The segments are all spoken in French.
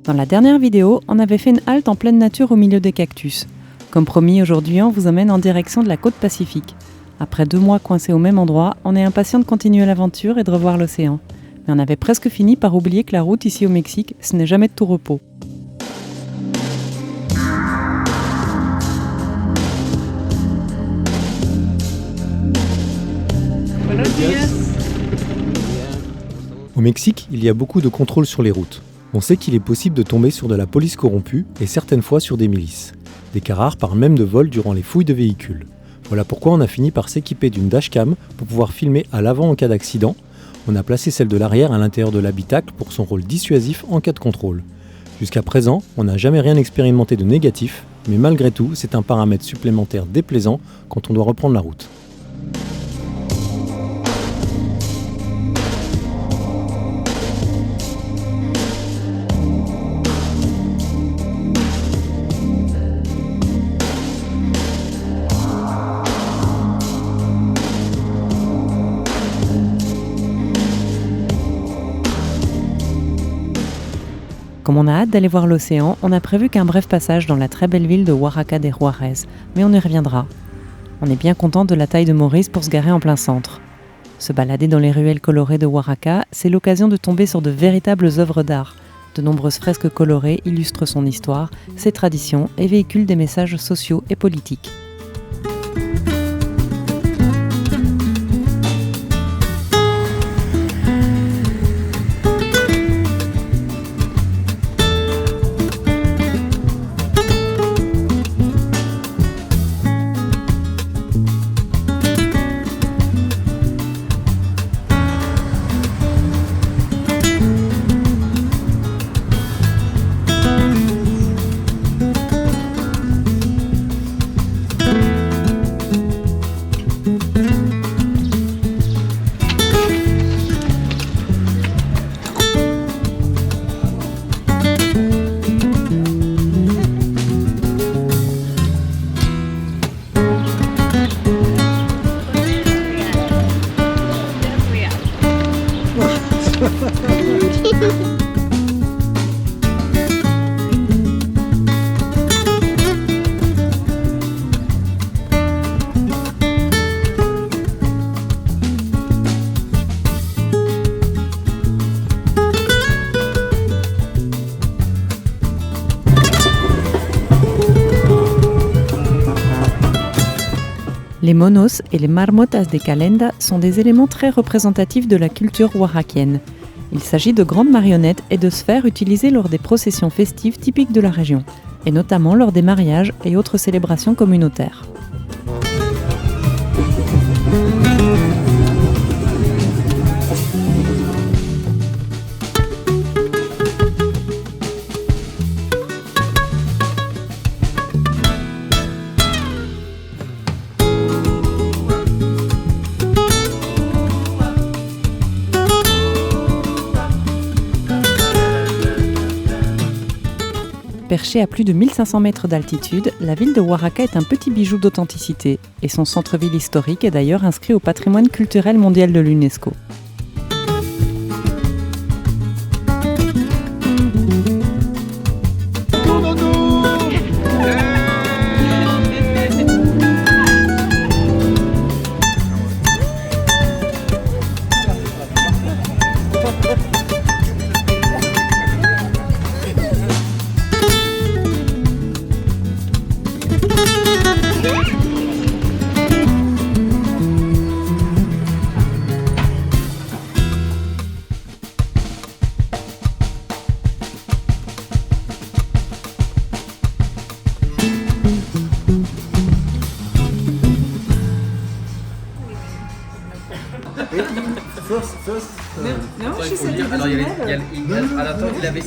Dans la dernière vidéo, on avait fait une halte en pleine nature au milieu des cactus. Comme promis, aujourd'hui, on vous emmène en direction de la côte Pacifique. Après 2 mois coincés au même endroit, on est impatient de continuer l'aventure et de revoir l'océan. Mais on avait presque fini par oublier que la route ici au Mexique, ce n'est jamais de tout repos. Au Mexique, il y a beaucoup de contrôles sur les routes. On sait qu'il est possible de tomber sur de la police corrompue et certaines fois sur des milices. Des cas rares parlent même de vol durant les fouilles de véhicules. Voilà pourquoi on a fini par s'équiper d'une dashcam pour pouvoir filmer à l'avant en cas d'accident. On a placé celle de l'arrière à l'intérieur de l'habitacle pour son rôle dissuasif en cas de contrôle. Jusqu'à présent, on n'a jamais rien expérimenté de négatif, mais malgré tout, c'est un paramètre supplémentaire déplaisant quand on doit reprendre la route. Comme on a hâte d'aller voir l'océan, on a prévu qu'un bref passage dans la très belle ville de Oaxaca de Juárez, mais on y reviendra. On est bien content de la taille de Maurice pour se garer en plein centre. Se balader dans les ruelles colorées de Oaxaca, c'est l'occasion de tomber sur de véritables œuvres d'art. De nombreuses fresques colorées illustrent son histoire, ses traditions et véhiculent des messages sociaux et politiques. Les monos et les marmotas de Calenda sont des éléments très représentatifs de la culture oaxaquienne. Il s'agit de grandes marionnettes et de sphères utilisées lors des processions festives typiques de la région, et notamment lors des mariages et autres célébrations communautaires. Perchée à plus de 1500 mètres d'altitude, la ville de Oaxaca est un petit bijou d'authenticité et son centre-ville historique est d'ailleurs inscrit au patrimoine culturel mondial de l'UNESCO.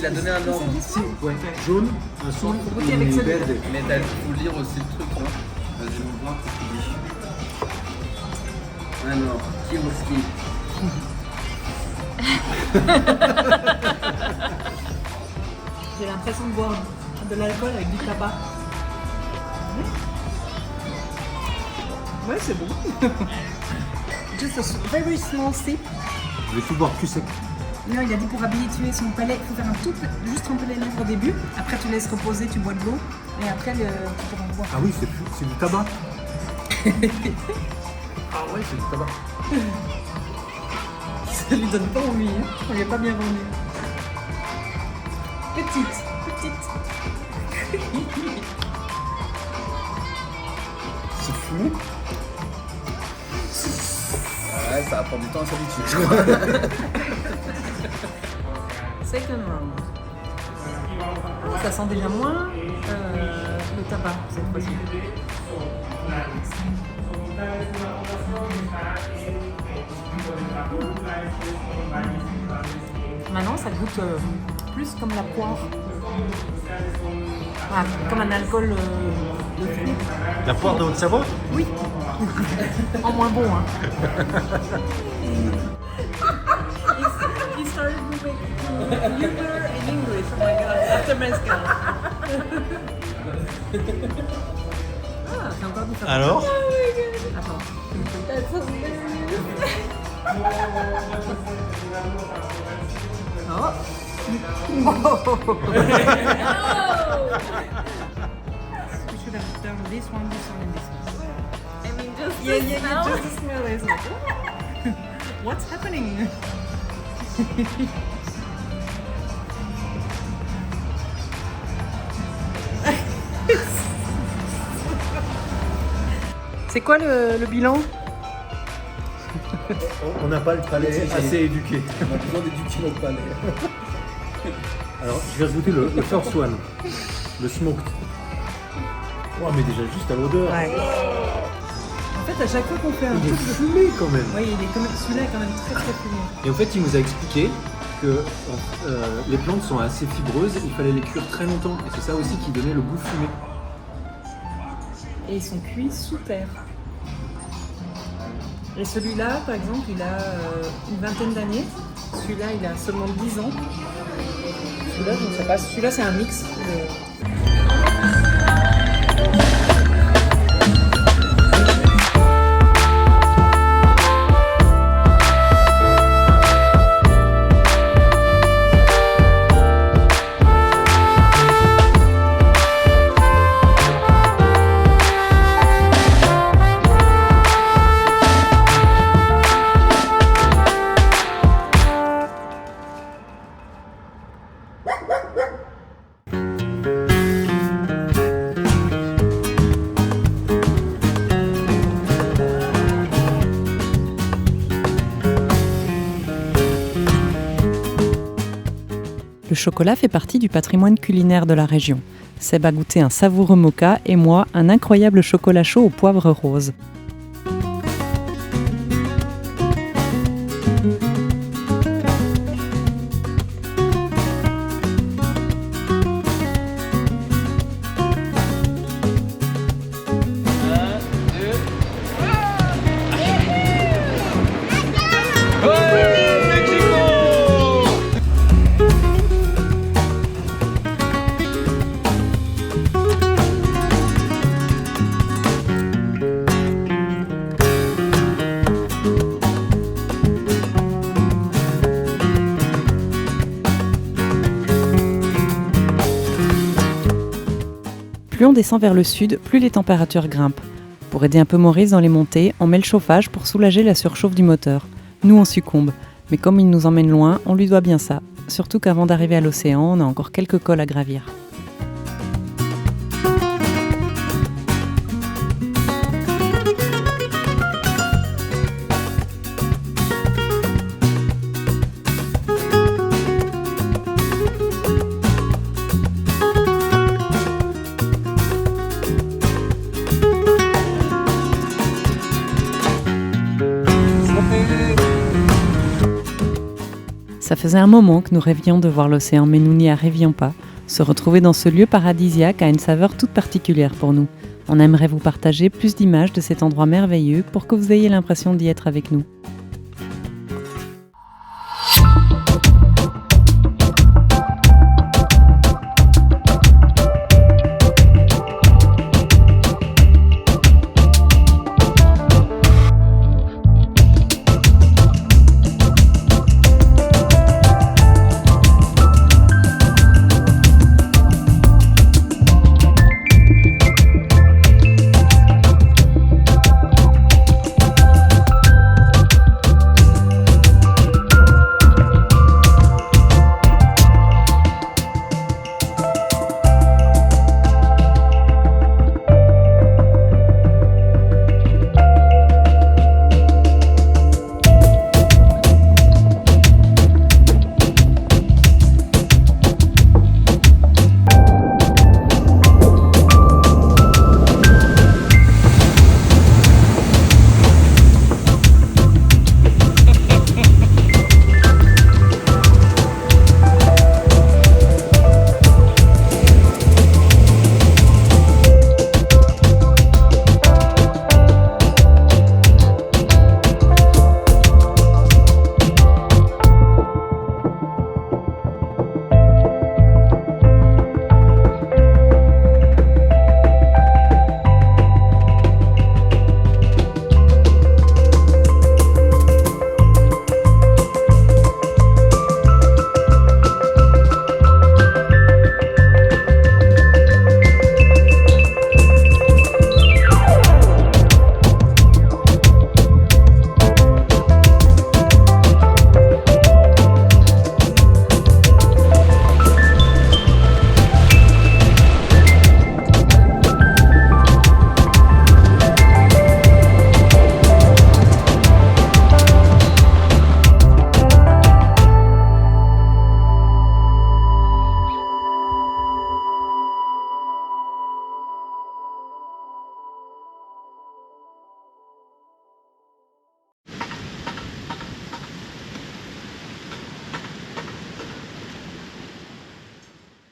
Il a donné un ordre. Ouais, jaune, un son et verde. Mais il faut lire aussi le truc, non? Vas-y, on va voir ce qu'il dit. Alors, Kiroski. J'ai l'impression de boire de l'alcool avec du tabac. Ouais, c'est bon. Just a very small sip. Je vais tout boire cul sec. Non, il a dit pour habituer son palais, il faut faire juste tremper les lèvres au début. Après, tu laisses reposer, tu bois de l'eau. Et après, tu pourras en boire. Ah oui, c'est du tabac. Ah ouais, c'est du tabac. Ça lui donne pas envie, hein. On lui a pas bien vendu. Petite. C'est fumé. Ouais, ça va prendre du temps à s'habituer, je crois. Second round. Ah, ça sent déjà moins le tabac cette fois-ci. Maintenant, ça goûte plus comme la poire. Ah, comme un alcool de fruits. La poire de Haute-Savoie? Oui. En moins bon, hein. He started moving to humor in English. Oh my god, after mezcal. Ah, c'est encore différent. Alors? Attends. Oh. We should have done this one, and this one. I mean, just Yeah, the smell. just the smell is like, what's happening? C'est quoi le bilan? On n'a pas le palais assez éduqué. On a besoin d'éduquer notre palais. Alors, je vais rajouter le first one, le smoked. Oh, mais déjà juste à l'odeur. Ouais. En fait, à chaque fois qu'on fait un Il est truc de... fumé quand même. Oui, celui-là est quand même très très fumé. Et en fait, il nous a expliqué que les plantes sont assez fibreuses, il fallait les cuire très longtemps. Et c'est ça aussi qui donnait le goût fumé. Et ils sont cuits sous terre. Et celui-là, par exemple, il a une vingtaine d'années. Celui-là, il a seulement 10 ans. Celui-là, je ne sais pas. Celui-là, c'est un mix. Le chocolat fait partie du patrimoine culinaire de la région. Seb a goûté un savoureux moka et moi, un incroyable chocolat chaud au poivre rose. Plus on descend vers le sud, plus les températures grimpent. Pour aider un peu Maurice dans les montées, on met le chauffage pour soulager la surchauffe du moteur. Nous, on succombe. Mais comme il nous emmène loin, on lui doit bien ça. Surtout qu'avant d'arriver à l'océan, on a encore quelques cols à gravir. Ça faisait un moment que nous rêvions de voir l'océan, mais nous n'y arrivions pas. Se retrouver dans ce lieu paradisiaque a une saveur toute particulière pour nous. On aimerait vous partager plus d'images de cet endroit merveilleux pour que vous ayez l'impression d'y être avec nous.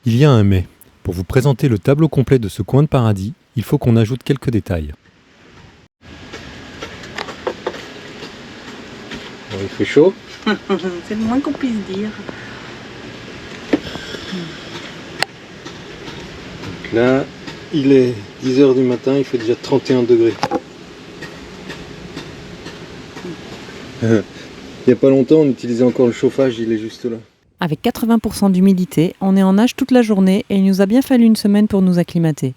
Il y a un mais. Pour vous présenter le tableau complet de ce coin de paradis, il faut qu'on ajoute quelques détails. Bon, il fait chaud. C'est le moins qu'on puisse dire. Donc là, il est 10h du matin, il fait déjà 31 degrés. Il n'y a pas longtemps, on utilisait encore le chauffage, il est juste là. Avec 80% d'humidité, on est en nage toute la journée et il nous a bien fallu une semaine pour nous acclimater.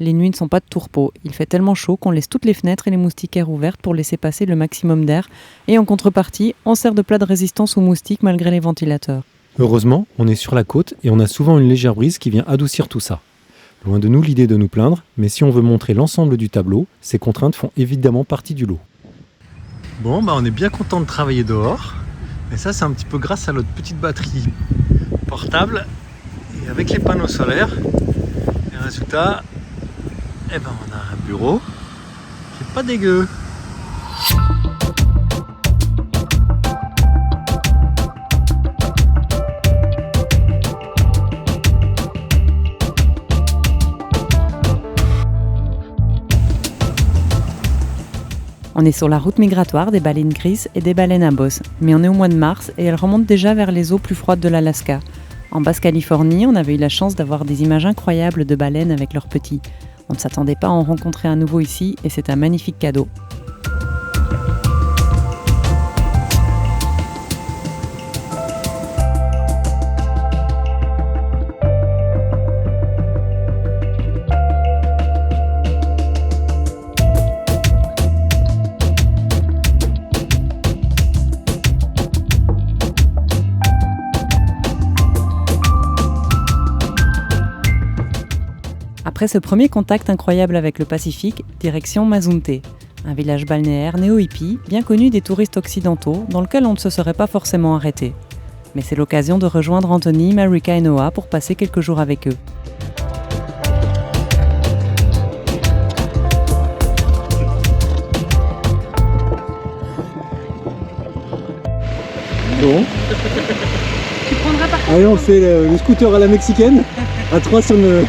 Les nuits ne sont pas de tout repos. Il fait tellement chaud qu'on laisse toutes les fenêtres et les moustiquaires ouvertes pour laisser passer le maximum d'air. Et en contrepartie, on sert de plat de résistance aux moustiques malgré les ventilateurs. Heureusement, on est sur la côte et on a souvent une légère brise qui vient adoucir tout ça. Loin de nous l'idée de nous plaindre, mais si on veut montrer l'ensemble du tableau, ces contraintes font évidemment partie du lot. Bon, on est bien content de travailler dehors. Et ça, c'est un petit peu grâce à notre petite batterie portable et avec les panneaux solaires. Et résultat, on a un bureau qui est pas dégueu. On est sur la route migratoire des baleines grises et des baleines à bosse, mais on est au mois de mars et elles remontent déjà vers les eaux plus froides de l'Alaska. En Basse-Californie, on avait eu la chance d'avoir des images incroyables de baleines avec leurs petits. On ne s'attendait pas à en rencontrer un nouveau ici et c'est un magnifique cadeau. Après ce premier contact incroyable avec le Pacifique, direction Mazunte, un village balnéaire néo-hippie, bien connu des touristes occidentaux, dans lequel on ne se serait pas forcément arrêté. Mais c'est l'occasion de rejoindre Anthony, Marika et Noah pour passer quelques jours avec eux. Bon. Tu prendras par contre. Allez, on fait le scooter à la mexicaine. À 3 sur le...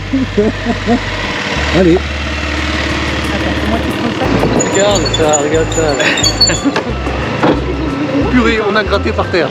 Allez. Attends, c'est moi qui prends ça. Regarde ça. Purée, on a gratté par terre.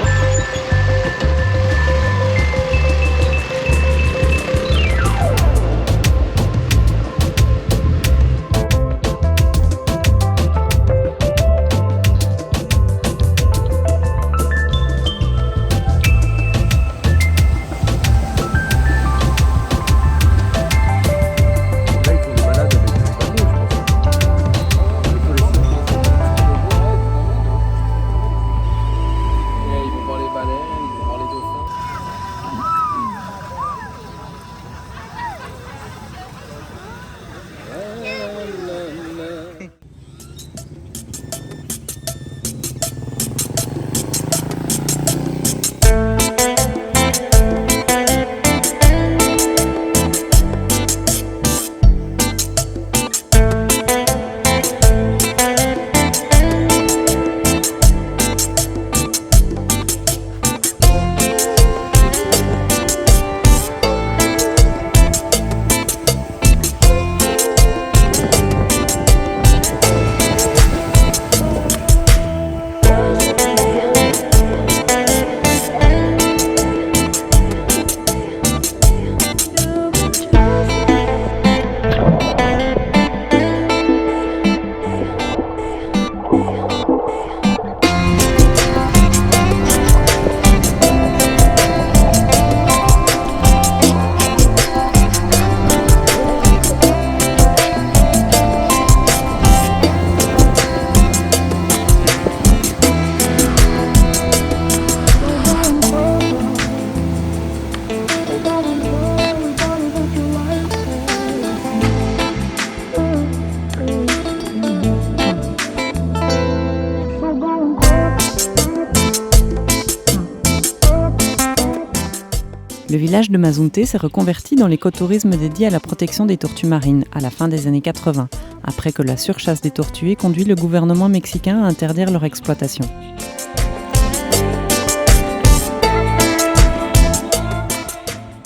Le village de Mazunte s'est reconverti dans l'écotourisme dédié à la protection des tortues marines à la fin des années 80, après que la surchasse des tortues ait conduit le gouvernement mexicain à interdire leur exploitation.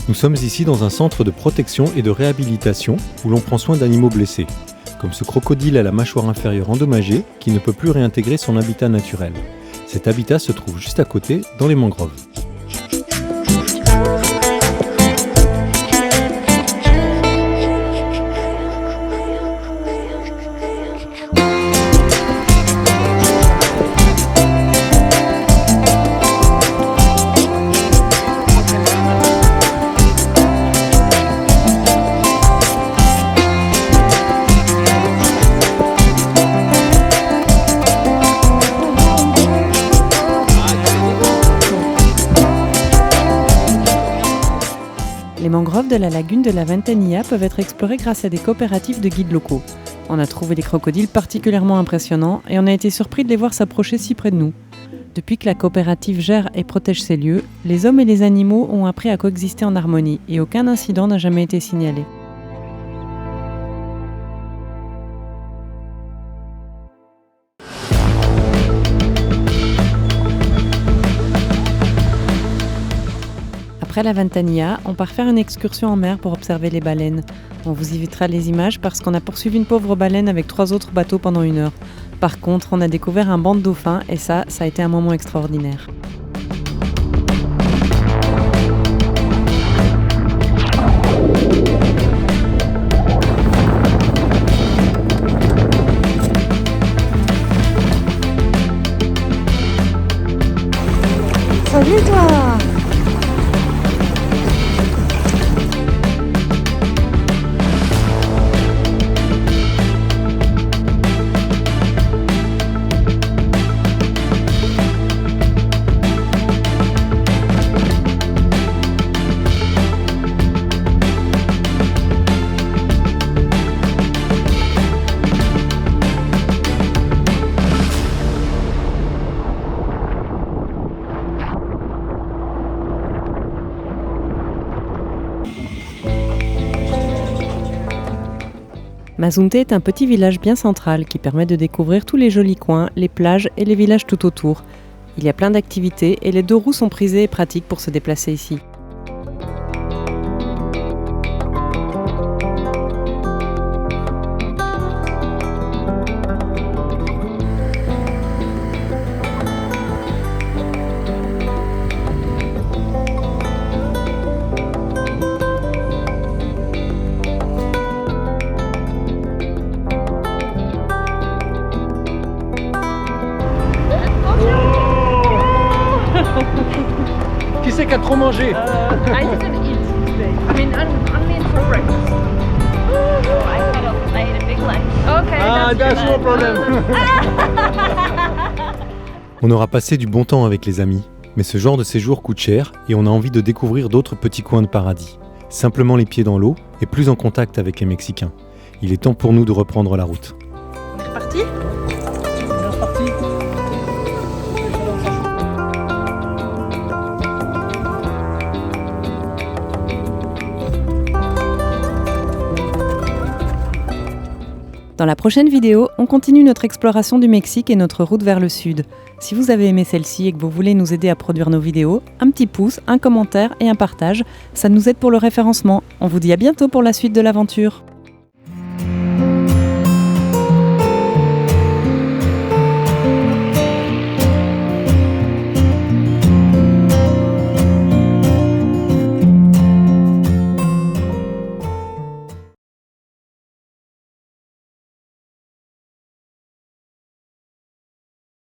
Nous sommes ici dans un centre de protection et de réhabilitation où l'on prend soin d'animaux blessés, comme ce crocodile à la mâchoire inférieure endommagée qui ne peut plus réintégrer son habitat naturel. Cet habitat se trouve juste à côté, dans les mangroves. Les mangroves de la lagune de la Ventanilla peuvent être explorées grâce à des coopératives de guides locaux. On a trouvé des crocodiles particulièrement impressionnants et on a été surpris de les voir s'approcher si près de nous. Depuis que la coopérative gère et protège ces lieux, les hommes et les animaux ont appris à coexister en harmonie et aucun incident n'a jamais été signalé. Après la Ventanilla, on part faire une excursion en mer pour observer les baleines. On vous évitera les images parce qu'on a poursuivi une pauvre baleine avec 3 autres bateaux pendant 1 heure. Par contre, on a découvert un banc de dauphins et ça a été un moment extraordinaire. Salut toi! Mazunte est un petit village bien central qui permet de découvrir tous les jolis coins, les plages et les villages tout autour. Il y a plein d'activités et les 2 roues sont prisées et pratiques pour se déplacer ici. Qui c'est qui a trop mangé? I didn't eat today. I mean, only for breakfast. I ate a big leg. Okay, That's no problem. On aura passé du bon temps avec les amis, mais ce genre de séjour coûte cher et on a envie de découvrir d'autres petits coins de paradis. Simplement les pieds dans l'eau et plus en contact avec les Mexicains. Il est temps pour nous de reprendre la route. On est reparti? On est reparti. Dans la prochaine vidéo, on continue notre exploration du Mexique et notre route vers le sud. Si vous avez aimé celle-ci et que vous voulez nous aider à produire nos vidéos, un petit pouce, un commentaire et un partage, ça nous aide pour le référencement. On vous dit à bientôt pour la suite de l'aventure.